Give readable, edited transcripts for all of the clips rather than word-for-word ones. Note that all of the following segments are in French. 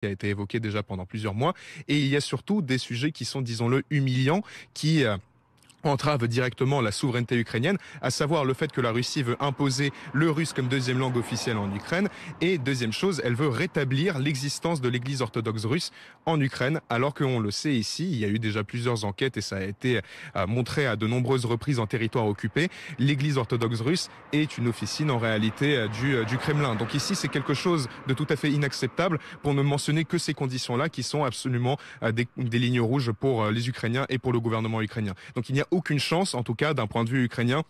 qui a été évoqué déjà pendant plusieurs mois. Et il y a surtout des sujets qui sont, disons-le, humiliants, qui entrave directement la souveraineté ukrainienne, à savoir le fait que la Russie veut imposer le russe comme deuxième langue officielle en Ukraine. Et deuxième chose, elle veut rétablir l'existence de l'église orthodoxe russe en Ukraine, alors qu'on le sait ici, il y a eu déjà plusieurs enquêtes et ça a été montré à de nombreuses reprises en territoire occupé. L'église orthodoxe russe est une officine en réalité du Kremlin. Donc ici, c'est quelque chose de tout à fait inacceptable, pour ne mentionner que ces conditions-là qui sont absolument des lignes rouges pour les Ukrainiens et pour le gouvernement ukrainien. Donc il n'y a aucune chance, en tout cas d'un point de vue ukrainien,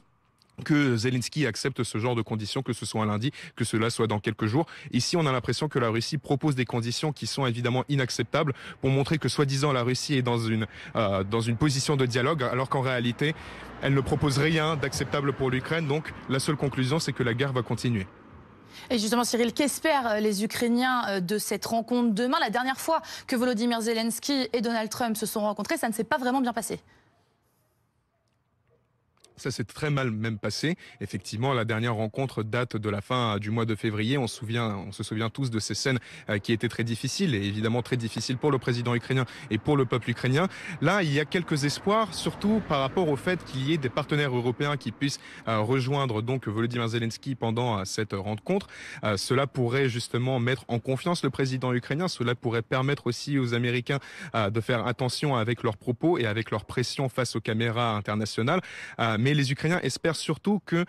que Zelensky accepte ce genre de conditions, que ce soit un lundi, que cela soit dans quelques jours. Ici, on a l'impression que la Russie propose des conditions qui sont évidemment inacceptables pour montrer que soi-disant la Russie est dans une position de dialogue, alors qu'en réalité, elle ne propose rien d'acceptable pour l'Ukraine. Donc la seule conclusion, c'est que la guerre va continuer. Et justement, Cyril, qu'espèrent les Ukrainiens de cette rencontre demain? La dernière fois que Volodymyr Zelensky et Donald Trump se sont rencontrés, ça ne s'est pas vraiment bien passé. Ça s'est très mal même passé. Effectivement, la dernière rencontre date de la fin du mois de février. On se souvient tous de ces scènes qui étaient très difficiles, et évidemment très difficiles pour le président ukrainien et pour le peuple ukrainien. Là, il y a quelques espoirs, surtout par rapport au fait qu'il y ait des partenaires européens qui puissent rejoindre donc Volodymyr Zelensky pendant cette rencontre. Cela pourrait justement mettre en confiance le président ukrainien. Cela pourrait permettre aussi aux Américains de faire attention avec leurs propos et avec leurs pressions face aux caméras internationales. Mais les Ukrainiens espèrent surtout que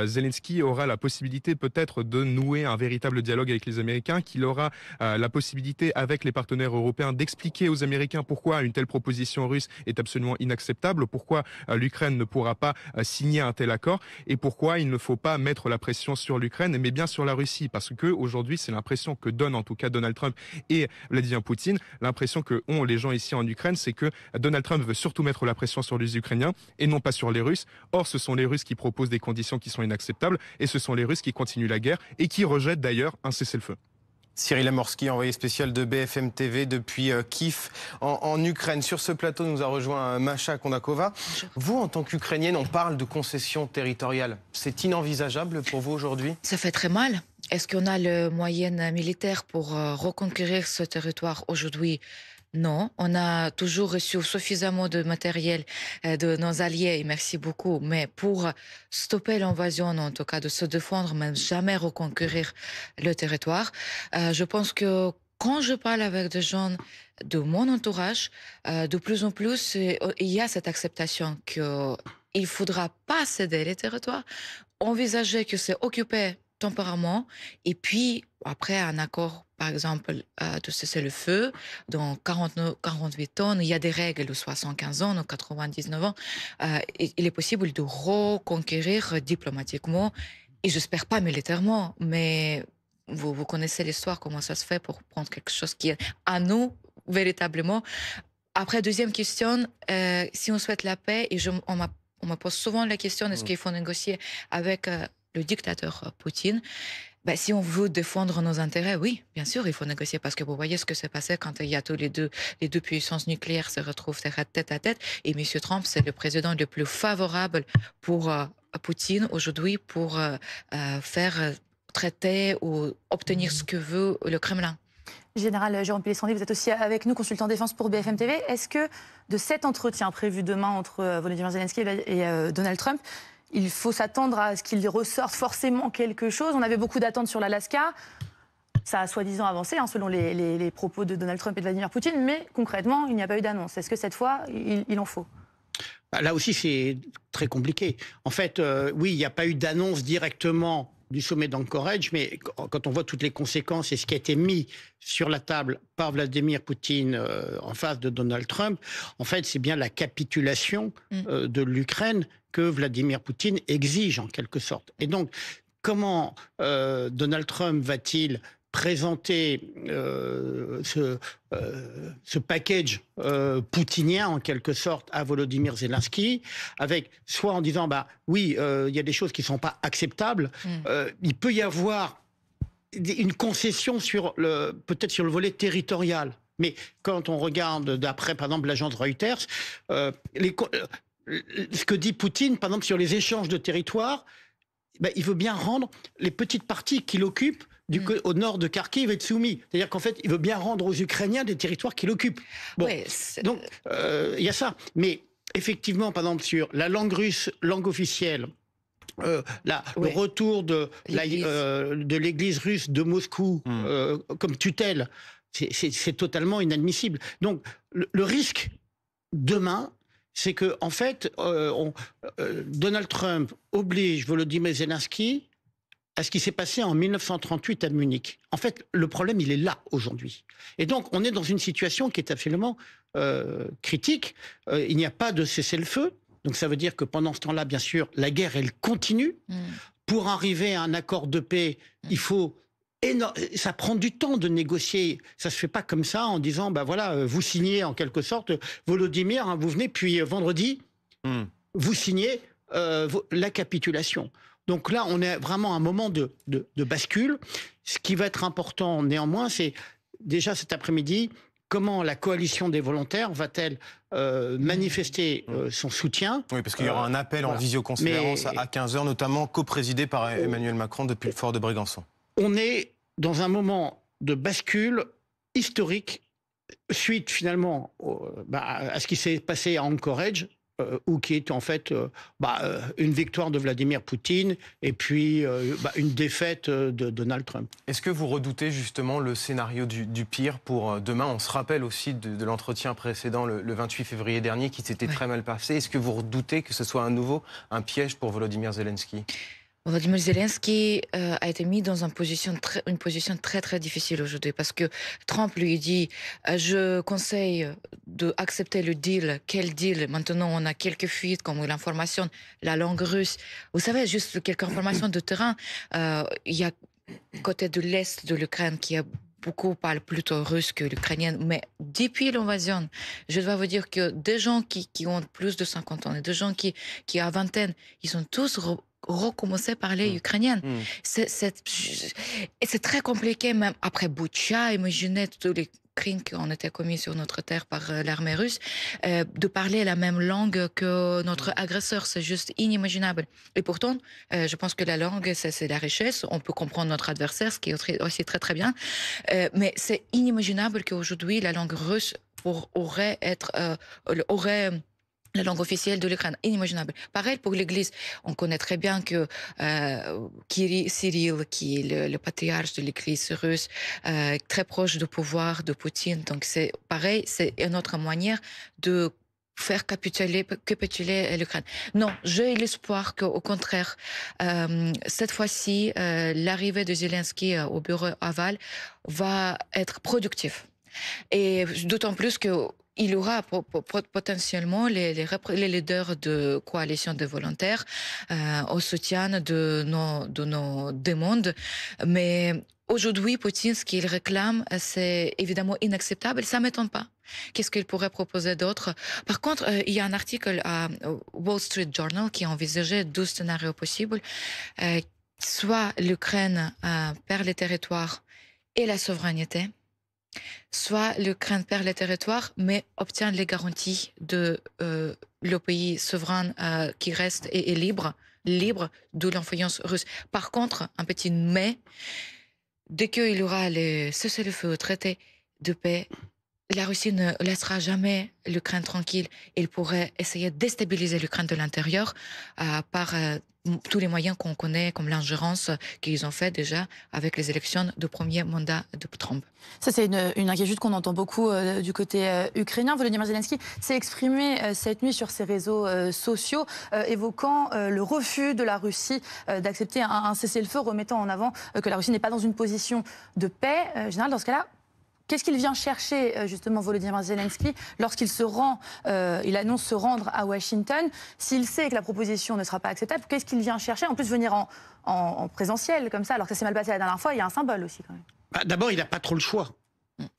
Zelensky aura la possibilité peut-être de nouer un véritable dialogue avec les Américains, qu'il aura la possibilité avec les partenaires européens d'expliquer aux Américains pourquoi une telle proposition russe est absolument inacceptable, pourquoi l'Ukraine ne pourra pas signer un tel accord et pourquoi il ne faut pas mettre la pression sur l'Ukraine, mais bien sur la Russie. Parce que aujourd'hui, c'est l'impression que donne en tout cas Donald Trump et Vladimir Poutine. L'impression que ont les gens ici en Ukraine, c'est que Donald Trump veut surtout mettre la pression sur les Ukrainiens et non pas sur les Russes. Or, ce sont les Russes qui proposent des conditions qui sont inacceptables et ce sont les Russes qui continuent la guerre et qui rejettent d'ailleurs un cessez-le-feu. Cyril Amorski, envoyé spécial de BFM TV depuis Kiev en Ukraine. Sur ce plateau, nous a rejoint Masha Kondakova. Vous, en tant qu'Ukrainienne, on parle de concessions territoriales. C'est inenvisageable pour vous aujourd'hui? Ça fait très mal. Est-ce qu'on a le moyen militaire pour reconquérir ce territoire aujourd'hui? Non, on a toujours reçu suffisamment de matériel de nos alliés, et merci beaucoup. Mais pour stopper l'invasion, en tout cas de se défendre, mais jamais reconquérir le territoire, je pense que quand je parle avec des gens de mon entourage, de plus en plus, il y a cette acceptation qu'il ne faudra pas céder les territoires, envisager que c'est occupé temporairement, et puis après un accord, par exemple, de cesser le feu, dans 48 ans, il y a des règles de 75 ans, de 99 ans, il est possible de reconquérir diplomatiquement, et j'espère pas militairement, mais vous connaissez l'histoire, comment ça se fait pour prendre quelque chose qui est à nous, véritablement. Après, deuxième question, si on souhaite la paix, et on me pose souvent la question, est-ce qu'il faut négocier avec le dictateur Poutine? Ben, si on veut défendre nos intérêts, oui, bien sûr, il faut négocier, parce que vous voyez ce que s'est passé quand il y a tous les deux puissances nucléaires se retrouvent tête à tête. Et M. Trump, c'est le président le plus favorable pour Poutine aujourd'hui pour faire traiter ou obtenir ce que veut le Kremlin. Général Jérôme Pellistrandi, vous êtes aussi avec nous, consultant défense pour BFM TV. Est-ce que de cet entretien prévu demain entre Volodymyr Zelensky et Donald Trump, il faut s'attendre à ce qu'il ressorte forcément quelque chose? On avait beaucoup d'attentes sur l'Alaska. Ça a soi-disant avancé, selon les propos de Donald Trump et de Vladimir Poutine, mais concrètement, il n'y a pas eu d'annonce. Est-ce que cette fois, il en faut? Là aussi, c'est très compliqué. En fait, oui, il n'y a pas eu d'annonce directement du sommet d'Anchorage, mais quand on voit toutes les conséquences et ce qui a été mis sur la table par Vladimir Poutine en face de Donald Trump, en fait, c'est bien la capitulation de l'Ukraine que Vladimir Poutine exige en quelque sorte. Et donc, comment Donald Trump va-t-il présenter ce package poutinien en quelque sorte à Volodymyr Zelensky, avec soit en disant bah oui, il y a des choses qui sont pas acceptables, il peut y avoir une concession sur peut-être sur le volet territorial, mais quand on regarde d'après par exemple l'agence Reuters, ce que dit Poutine par exemple sur les échanges de territoires, il veut bien rendre les petites parties qu'il occupe au nord de Kharkiv et de Soumy. C'est-à-dire qu'en fait, il veut bien rendre aux Ukrainiens des territoires qu'il occupe. Bon, Ouais, donc, il y a ça. Mais effectivement, par exemple, sur la langue russe, langue officielle, le retour de l'église russe de Moscou comme tutelle, c'est totalement inadmissible. Donc, le risque, demain, c'est que, en fait, Donald Trump oblige Volodymyr Zelensky à ce qui s'est passé en 1938 à Munich. En fait, le problème, il est là aujourd'hui. Et donc, on est dans une situation qui est absolument critique. Il n'y a pas de cessez-le-feu. Donc, ça veut dire que pendant ce temps-là, bien sûr, la guerre, elle continue. Pour arriver à un accord de paix, il faut... Ça prend du temps de négocier. Ça se fait pas comme ça en disant, vous signez en quelque sorte, Volodymyr, vous venez, puis vendredi, vous signez la capitulation. Donc là, on est vraiment à un moment de bascule. Ce qui va être important néanmoins, c'est déjà cet après-midi, comment la coalition des volontaires va-t-elle manifester son soutien? Oui, parce qu'il y aura un appel en visioconférence à 15h, notamment coprésidé par Emmanuel Macron depuis le fort de Brégançon. On est dans un moment de bascule historique, suite finalement à ce qui s'est passé à Anchorage, ou qui est en fait une victoire de Vladimir Poutine et puis une défaite de Donald Trump. Est-ce que vous redoutez justement le scénario du pire pour demain? On se rappelle aussi de l'entretien précédent le 28 février dernier qui s'était très mal passé. Est-ce que vous redoutez que ce soit à nouveau un piège pour Volodymyr Zelensky? Volodymyr Zelensky a été mis dans une position très très difficile aujourd'hui parce que Trump lui dit je conseille d'accepter le deal. Quel deal? Maintenant on a quelques fuites comme l'information, la langue russe. Vous savez, juste quelques informations de terrain. Il y a côté de l'est de l'Ukraine qui a beaucoup parlent plutôt russe que l'ukrainien, mais depuis l'invasion, je dois vous dire que des gens qui ont plus de 50 ans et des gens qui ont vingtaine, ils ont tous recommencé à parler ukrainien. C'est très compliqué, même après Boutcha, imaginez tous les crimes qui ont été commis sur notre terre par l'armée russe, de parler la même langue que notre agresseur, c'est juste inimaginable. Et pourtant, je pense que la langue, c'est la richesse, on peut comprendre notre adversaire, ce qui est aussi très très bien, mais c'est inimaginable qu'aujourd'hui, la langue russe aurait la langue officielle de l'Ukraine, inimaginable. Pareil pour l'Église. On connaît très bien que Cyril, qui est le patriarche de l'Église russe, très proche du pouvoir de Poutine. Donc c'est pareil, c'est une autre manière de faire capituler l'Ukraine. Non, j'ai l'espoir qu'au contraire, cette fois-ci, l'arrivée de Zelensky au bureau aval va être productive. Et d'autant plus que il y aura potentiellement les leaders de coalition de volontaires au soutien de nos demandes. Mais aujourd'hui, Poutine, ce qu'il réclame, c'est évidemment inacceptable. Ça ne m'étonne pas. Qu'est-ce qu'il pourrait proposer d'autre? Par contre, il y a un article à Wall Street Journal qui envisageait 12 scénarios possibles. Soit l'Ukraine perd les territoires et la souveraineté, soit l'Ukraine perd les territoires, mais obtient les garanties de le pays souverain qui reste et est libre de l'influence russe. Par contre, un petit mais, dès qu'il y aura les cessez-le-feu, traité de paix, la Russie ne laissera jamais l'Ukraine tranquille. Elle pourrait essayer de déstabiliser l'Ukraine de l'intérieur par tous les moyens qu'on connaît, comme l'ingérence qu'ils ont fait déjà avec les élections de premier mandat de Trump. Ça, c'est une inquiétude qu'on entend beaucoup du côté ukrainien. Volodymyr Zelensky s'est exprimé cette nuit sur ses réseaux sociaux, évoquant le refus de la Russie d'accepter un cessez-le-feu, remettant en avant que la Russie n'est pas dans une position de paix. Général, dans ce cas-là, qu'est-ce qu'il vient chercher, justement, Volodymyr Zelensky, lorsqu'il il annonce se rendre à Washington? S'il sait que la proposition ne sera pas acceptable, qu'est-ce qu'il vient chercher? En plus, venir en présentiel, comme ça, alors que ça s'est mal passé la dernière fois, il y a un symbole aussi, quand même. D'abord, il n'a pas trop le choix.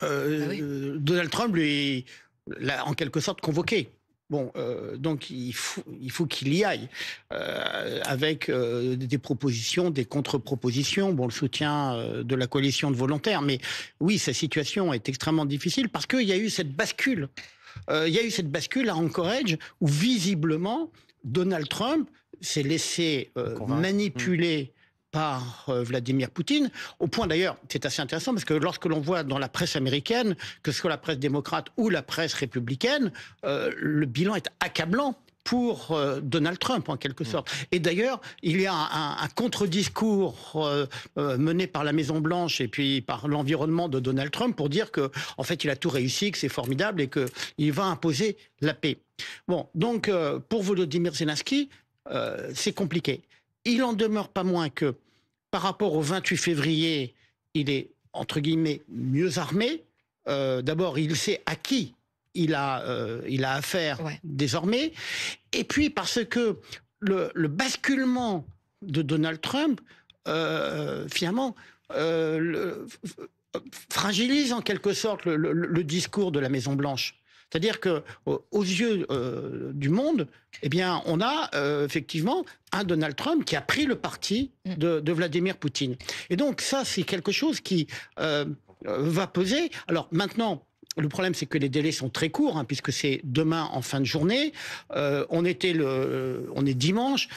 Donald Trump, lui, l'a en quelque sorte convoqué. Bon, donc il faut qu'il y aille avec des propositions, des contre-propositions, le soutien de la coalition de volontaires. Mais oui, sa situation est extrêmement difficile parce qu'il y a eu cette bascule. Il y a eu cette bascule à Anchorage où visiblement Donald Trump s'est laissé manipuler par Vladimir Poutine, au point d'ailleurs, c'est assez intéressant, parce que lorsque l'on voit dans la presse américaine, que ce soit la presse démocrate ou la presse républicaine, le bilan est accablant pour Donald Trump, en quelque sorte. Et d'ailleurs, il y a un contre-discours mené par la Maison-Blanche et puis par l'environnement de Donald Trump pour dire que, en fait, il a tout réussi, que c'est formidable et qu'il va imposer la paix. Bon, donc, pour Volodymyr Zelensky, c'est compliqué. Il en demeure pas moins que, par rapport au 28 février, il est, entre guillemets, mieux armé. D'abord, il sait à qui il a affaire désormais. Et puis, parce que le basculement de Donald Trump, finalement, fragilise en quelque sorte le discours de la Maison-Blanche. C'est-à-dire que, aux yeux du monde, eh bien, on a effectivement un Donald Trump qui a pris le parti de Vladimir Poutine. Et donc, ça, c'est quelque chose qui va peser. Alors, maintenant, le problème, c'est que les délais sont très courts, puisque c'est demain en fin de journée. On est dimanche.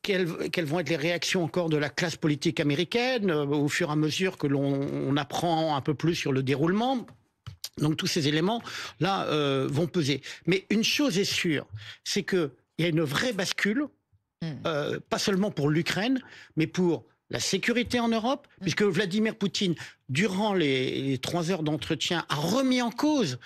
Quelles vont être les réactions encore de la classe politique américaine au fur et à mesure que l'on apprend un peu plus sur le déroulement? Donc tous ces éléments-là vont peser. Mais une chose est sûre, c'est qu'il y a une vraie bascule, pas seulement pour l'Ukraine, mais pour la sécurité en Europe, puisque Vladimir Poutine, durant les 3 heures d'entretien, a remis en cause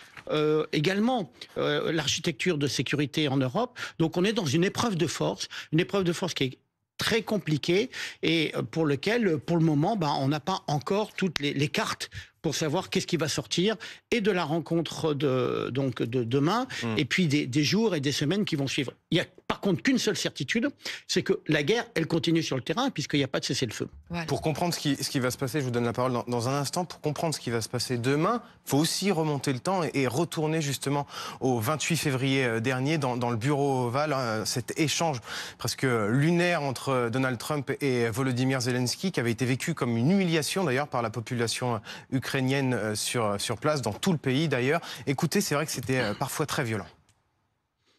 également l'architecture de sécurité en Europe. Donc on est dans une épreuve de force qui est très compliquée et pour lequel, pour le moment, on n'a pas encore toutes les cartes pour savoir qu'est-ce qui va sortir et de la rencontre de demain et puis des jours et des semaines qui vont suivre. Il y a par contre qu'une seule certitude, c'est que la guerre, elle continue sur le terrain puisqu'il n'y a pas de cessez-le-feu. Voilà. Pour comprendre ce qui va se passer, je vous donne la parole dans un instant, pour comprendre ce qui va se passer demain, il faut aussi remonter le temps et retourner justement au 28 février dernier dans le bureau ovale, cet échange presque lunaire entre Donald Trump et Volodymyr Zelensky qui avait été vécu comme une humiliation d'ailleurs par la population ukrainienne sur place, dans tout le pays d'ailleurs. Écoutez, c'est vrai que c'était parfois très violent.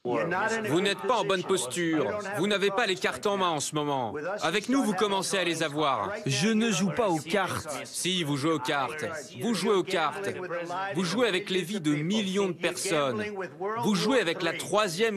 Vous n'êtes pas en bonne posture. Vous n'avez pas les cartes en main en ce moment. Avec nous, vous commencez à les avoir. Je ne joue pas aux cartes. Si, vous jouez aux cartes. Vous jouez aux cartes. Vous jouez avec les vies de millions de personnes. Vous jouez avec la 3e